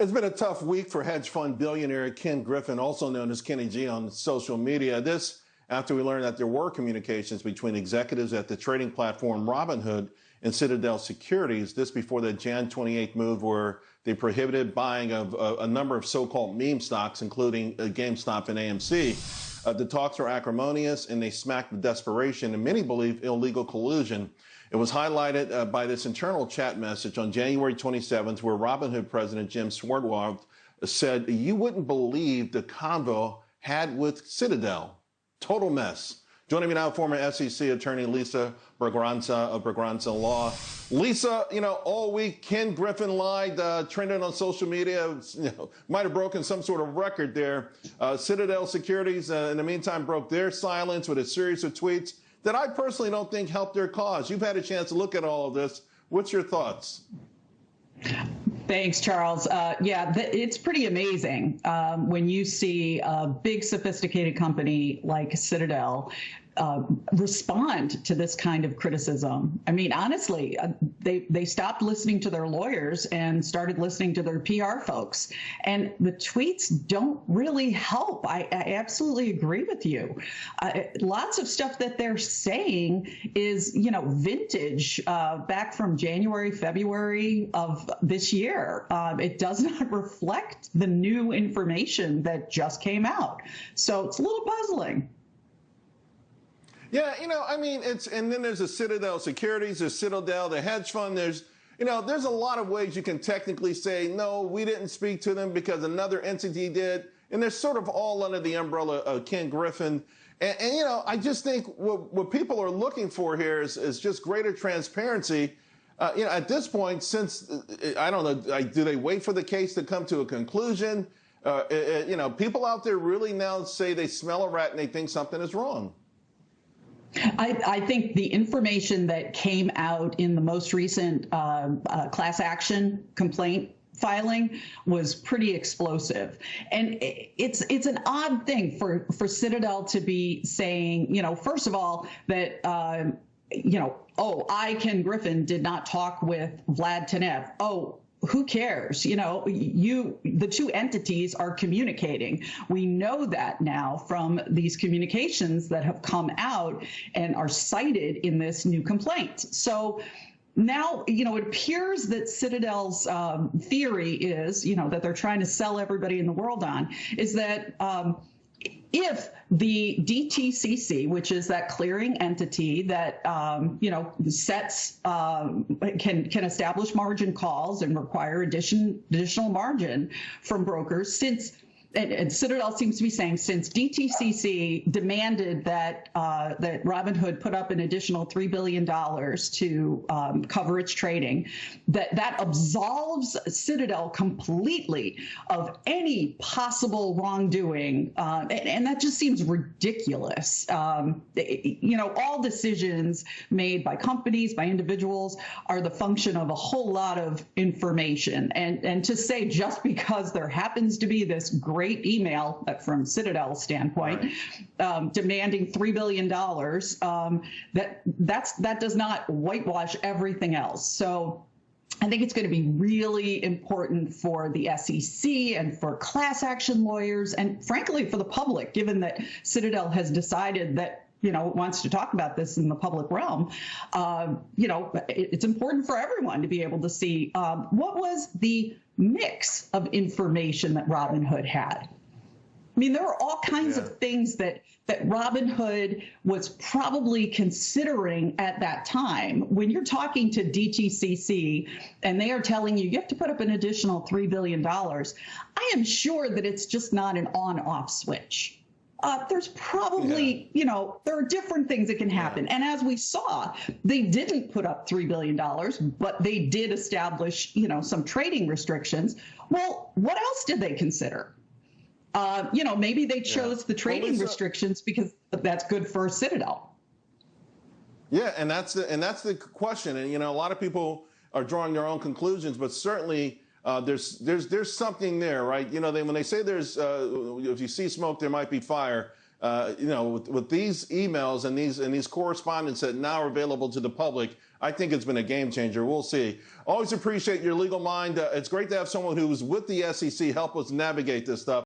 It's been a tough week for hedge fund billionaire Ken Griffin, also known as Kenny G on social media. This after we learned that there were communications between executives at the trading platform Robinhood and Citadel Securities. This before the Jan 28th move where they prohibited buying of a number of so-called meme stocks, including GameStop and AMC. The talks were acrimonious and they smacked with desperation and many believe illegal collusion. It was highlighted by this internal chat message on January 27th, where Robinhood President Jim Swartwout said, "You wouldn't believe the convo had with Citadel. Total mess." Joining me now, former SEC attorney Lisa Braganza of Braganza Law. Lisa, all week Ken Griffin lied, trending on social media. Might have broken some sort of record there. Citadel Securities, in the meantime, broke their silence with a series of tweets that I personally don't think helped their cause. You've had a chance to look at all of this. What's your thoughts? Thanks, Charles. It's pretty amazing when you see a big, sophisticated company like Citadel respond to this kind of criticism. I mean, honestly, they stopped listening to their lawyers and started listening to their PR folks. And the tweets don't really help. I absolutely agree with you. Lots of stuff that they're saying is, vintage back from January, February of this year. It does not reflect the new information that just came out. So it's a little puzzling. Yeah, and then there's a Citadel Securities, there's Citadel, the hedge fund, there's a lot of ways you can technically say, no, we didn't speak to them because another entity did. And they're sort of all under the umbrella of Ken Griffin. And I just think what people are looking for here is just greater transparency. At this point, since, I don't know, do they wait for the case to come to a conclusion? People out there really now say they smell a rat and they think something is wrong. I think the information that came out in the most recent class action complaint filing was pretty explosive. And it's an odd thing for Citadel to be saying, first of all, that, Ken Griffin did not talk with Vlad Tenev. Oh, who cares? The two entities are communicating. We know that now from these communications that have come out and are cited in this new complaint. So now, it appears that Citadel's theory is, that they're trying to sell everybody in the world on, is that if the DTCC, which is that clearing entity that sets can establish margin calls and require additional margin from brokers, and Citadel seems to be saying since DTCC demanded that Robinhood put up an additional $3 billion to cover its trading, that absolves Citadel completely of any possible wrongdoing, and that just seems ridiculous. All decisions made by companies, by individuals, are the function of a whole lot of information, and to say just because there happens to be this great email from Citadel's standpoint, demanding $3 billion, that does not whitewash everything else. So I think it's going to be really important for the SEC and for class action lawyers and frankly for the public, given that Citadel has decided that wants to talk about this in the public realm. It's important for everyone to be able to see what was the mix of information that Robinhood had. I mean, there were all kinds of things that Robinhood was probably considering at that time. When you're talking to DTCC and they are telling you have to put up an additional $3 billion, I am sure that it's just not an on-off switch. There's probably, there are different things that can happen. And as we saw, they didn't put up $3 billion, but they did establish, some trading restrictions. Well, what else did they consider? Maybe they chose the trading restrictions because that's good for Citadel. Yeah, and that's the question. And, a lot of people are drawing their own conclusions, but certainly there's something there, right? When they say there's, if you see smoke, there might be fire. With these emails and these correspondence that now are available to the public, I think it's been a game changer. We'll see. Always appreciate your legal mind. It's great to have someone who's with the SEC help us navigate this stuff.